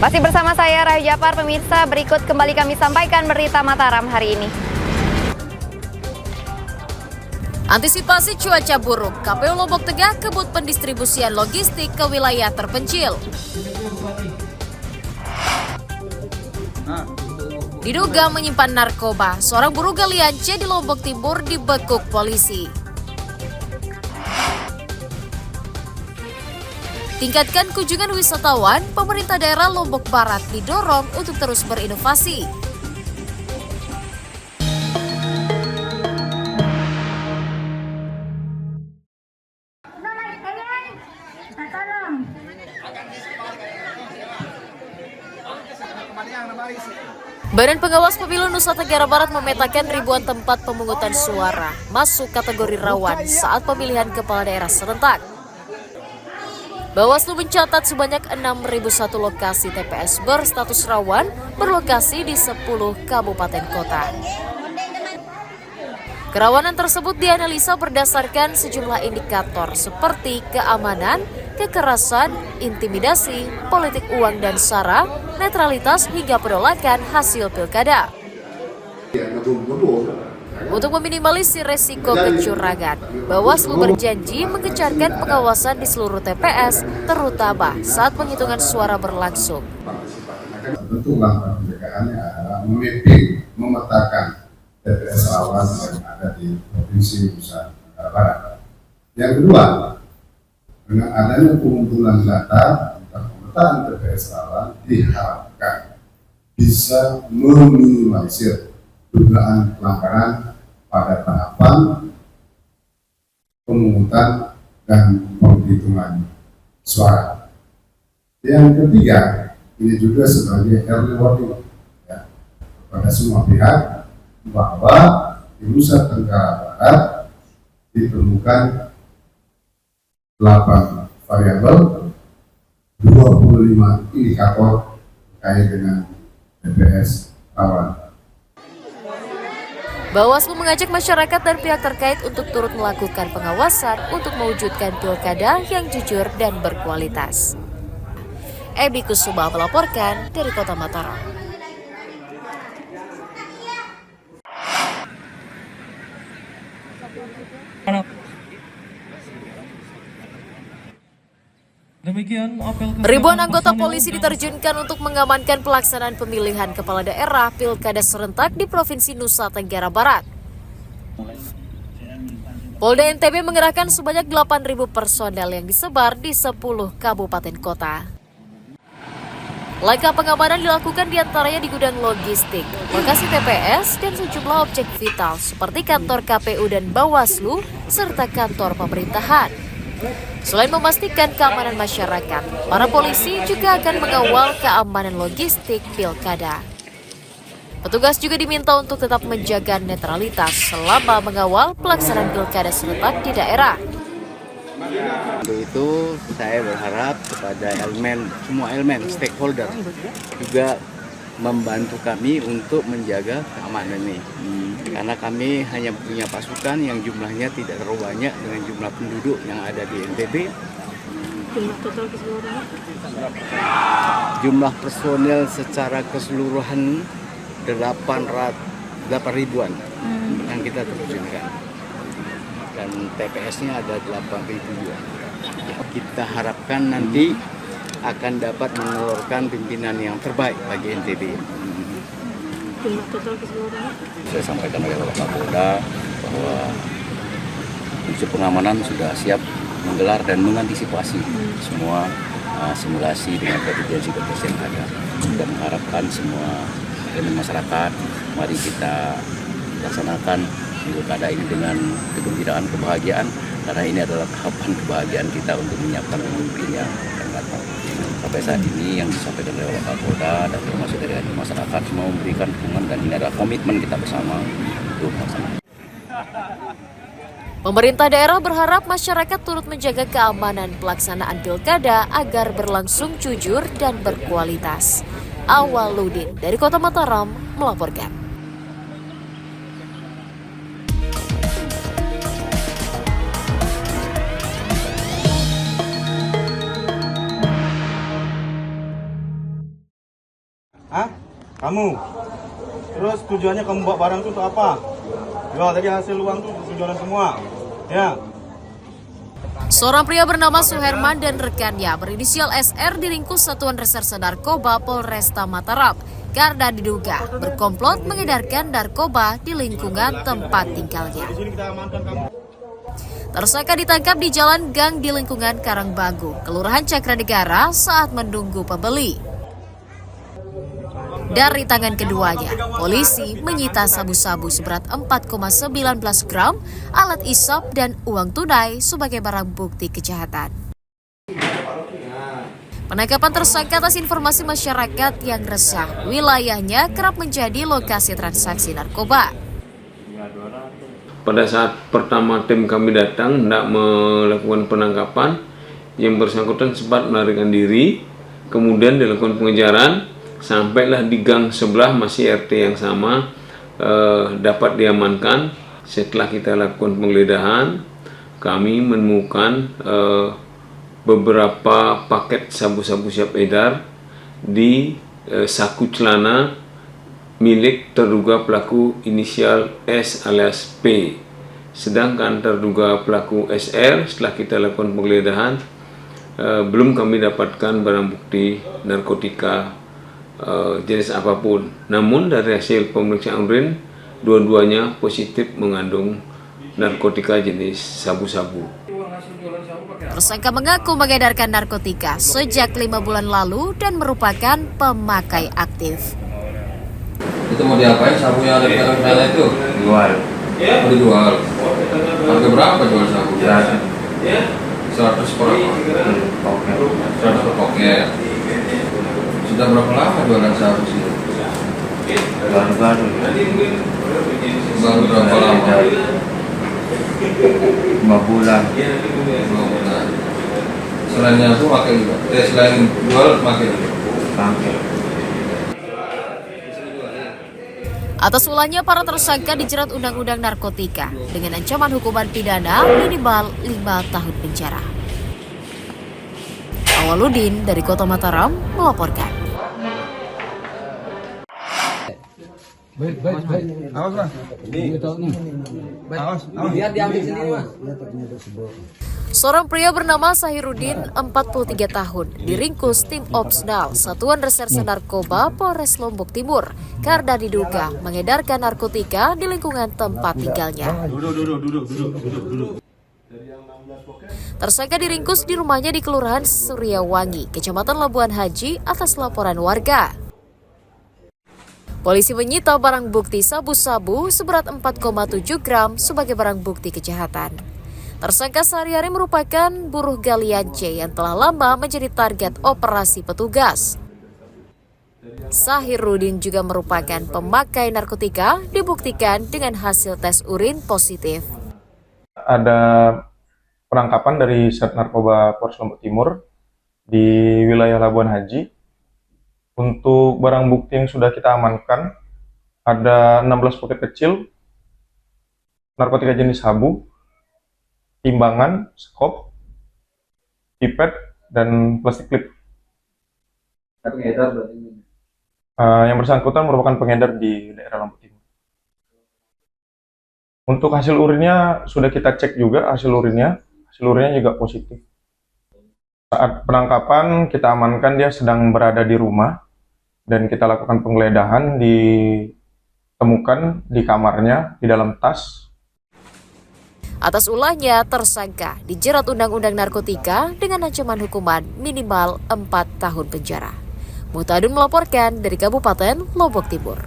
Masih bersama saya Rayu Japar, pemirsa. Berikut kembali kami sampaikan berita Mataram hari ini. Antisipasi cuaca buruk, KPU Lombok Tengah kebut pendistribusian logistik ke wilayah terpencil. Diduga menyimpan narkoba, seorang buruh galian C di Lombok Timur dibekuk polisi. Tingkatkan kunjungan wisatawan, pemerintah daerah Lombok Barat didorong untuk terus berinovasi. Badan Pengawas Pemilu Nusa Tenggara Barat memetakan ribuan tempat pemungutan suara masuk kategori rawan saat pemilihan kepala daerah serentak. Bawaslu mencatat sebanyak 6.001 lokasi TPS berstatus rawan berlokasi di 10 kabupaten kota. Kerawanan tersebut dianalisa berdasarkan sejumlah indikator seperti keamanan, kekerasan, intimidasi, politik uang dan sara, netralitas hingga penolakan hasil pilkada. Untuk meminimalisir resiko kecurangan, Bawaslu berjanji mengencarkan pengawasan di seluruh TPS, terutama saat penghitungan suara berlangsung. Tentu langkah pencegahannya adalah memetakan TPS rawan yang ada di Provinsi Nusa Tenggara Barat. Yang kedua, dengan adanya pengumpulan data tentang pemetaan TPS rawan diharapkan bisa meminimalisir dugaan pelanggaran pada tahapan pemungutan dan penghitungan suara. Yang ketiga, ini juga sebagai early warning ya, kepada semua pihak bahwa di Nusa Tenggara Barat ditemukan 8 variabel, 25 indikator terkait dengan TPS rawan. Bawaslu mengajak masyarakat dan pihak terkait untuk turut melakukan pengawasan untuk mewujudkan pilkada yang jujur dan berkualitas. Ebi Kusuma melaporkan dari Kota Mataram. Ribuan anggota polisi diterjunkan untuk mengamankan pelaksanaan pemilihan kepala daerah pilkada serentak di Provinsi Nusa Tenggara Barat. Polda NTB mengerahkan sebanyak 8.000 personel yang disebar di 10 kabupaten kota. Langkah pengamanan dilakukan diantaranya di gudang logistik, lokasi TPS, dan sejumlah objek vital seperti kantor KPU dan Bawaslu, serta kantor pemerintahan. Selain memastikan keamanan masyarakat, para polisi juga akan mengawal keamanan logistik pilkada. Petugas juga diminta untuk tetap menjaga netralitas selama mengawal pelaksanaan pilkada serentak di daerah. Untuk itu saya berharap kepada semua elemen stakeholder juga membantu kami untuk menjaga keamanan ini. Karena kami hanya punya pasukan yang jumlahnya tidak terlalu banyak dengan jumlah penduduk yang ada di NTB. Jumlah total keseluruhan? Jumlah personel secara keseluruhan 8 ribuan yang kita terjunkan. Dan TPS-nya ada 8.000 juga. Kita harapkan nanti akan dapat menelurkan pimpinan yang terbaik bagi NTB. Jumlah total keseluruhan? Saya sampaikan oleh Bapak Kapolda bahwa unsur pengamanan sudah siap menggelar dan mengantisipasi semua simulasi dengan contingency yang ada. Dan mengharapkan semua elemen masyarakat, mari kita laksanakan pilkada ini dengan kegembiraan, kebahagiaan, karena ini adalah tahapan kebahagiaan kita untuk menyiapkan pemimpin yang akan datang. Sampai saat ini yang disampaikan oleh Bapak Kapolda dan termasuk dari masyarakat semua memberikan dukungan, dan ini adalah komitmen kita bersama untuk melaksanakan. Pemerintah daerah berharap masyarakat turut menjaga keamanan pelaksanaan pilkada agar berlangsung jujur dan berkualitas. Awaludin dari Kota Mataram melaporkan. Kamu. Terus tujuannya kamu bawa barang itu untuk apa? Jual tadi hasil uang tuh tujuan semua. Ya. Seorang pria bernama Suherman dan rekannya berinisial SR diringkus Satuan Reserse Narkoba Polresta Mataram karena diduga berkomplot mengedarkan narkoba di lingkungan tempat tinggalnya. Tersangka ditangkap di jalan gang di lingkungan Karangbagu, Kelurahan Cakranegara saat menunggu pembeli. Dari tangan keduanya, polisi menyita sabu-sabu seberat 4,19 gram, alat isap, dan uang tunai sebagai barang bukti kejahatan. Penangkapan tersangka atas informasi masyarakat yang resah, wilayahnya kerap menjadi lokasi transaksi narkoba. Pada saat pertama tim kami datang hendak melakukan penangkapan, yang bersangkutan sempat melarikan diri, kemudian dilakukan pengejaran, sampailah di gang sebelah masih RT yang sama dapat diamankan. Setelah kita lakukan penggeledahan, kami menemukan beberapa paket sabu-sabu siap edar di saku celana milik terduga pelaku inisial S alias P. Sedangkan terduga pelaku SR setelah kita lakukan penggeledahan belum kami dapatkan barang bukti narkotika jenis apapun. Namun dari hasil pemeriksaan urin, dua-duanya positif mengandung narkotika jenis sabu-sabu. Tersangka mengaku mengedarkan narkotika sejak 5 bulan lalu dan merupakan pemakai aktif. Itu mau diapain sabunya ada di sana itu? Jual. Mau dijual. Harga berapa jual sabu? 100 per Oke. 100 per poket. Sudah berapa lama jualan sabu sih? Baru-baru. Baru berapa lama? 5 bulan. 5 bulan. Selainnya itu pakai juga. Selain jual pakai juga. Pakai. Atas ulahnya, para tersangka dijerat Undang-Undang Narkotika dengan ancaman hukuman pidana minimal 5 tahun penjara. Awaludin dari Kota Mataram melaporkan. Awas Mas. Awas. Biar diambil sendiri Mas. Seorang pria bernama Sahirudin, 43 tahun, diringkus tim Opsnal Satuan Reserse Narkoba Polres Lombok Timur karena diduga mengedarkan narkotika di lingkungan tempat tinggalnya. Duduk. Tersangka diringkus di rumahnya di Kelurahan Suryawangi, Kecamatan Labuan Haji atas laporan warga. Polisi menyita barang bukti sabu-sabu seberat 4,7 gram sebagai barang bukti kejahatan. Tersangka sehari-hari merupakan buruh galian C yang telah lama menjadi target operasi petugas. Sahirudin juga merupakan pemakai narkotika, dibuktikan dengan hasil tes urin positif. Ada penangkapan dari Sat Narkoba Polres Lombok Timur di wilayah Labuan Haji. Untuk barang bukti yang sudah kita amankan, ada 16 paket kecil, narkotika jenis sabu, timbangan, skop, pipet, dan plastik klip. Yang bersangkutan merupakan pengedar di daerah Lombok Timur. Untuk hasil urinnya sudah kita cek juga, hasil urinnya juga positif. Saat penangkapan kita amankan dia sedang berada di rumah dan kita lakukan penggeledahan, ditemukan di kamarnya di dalam tas. Atas ulahnya, tersangka dijerat Undang-Undang Narkotika dengan ancaman hukuman minimal 4 tahun penjara. Muhtadun melaporkan dari Kabupaten Lombok Timur.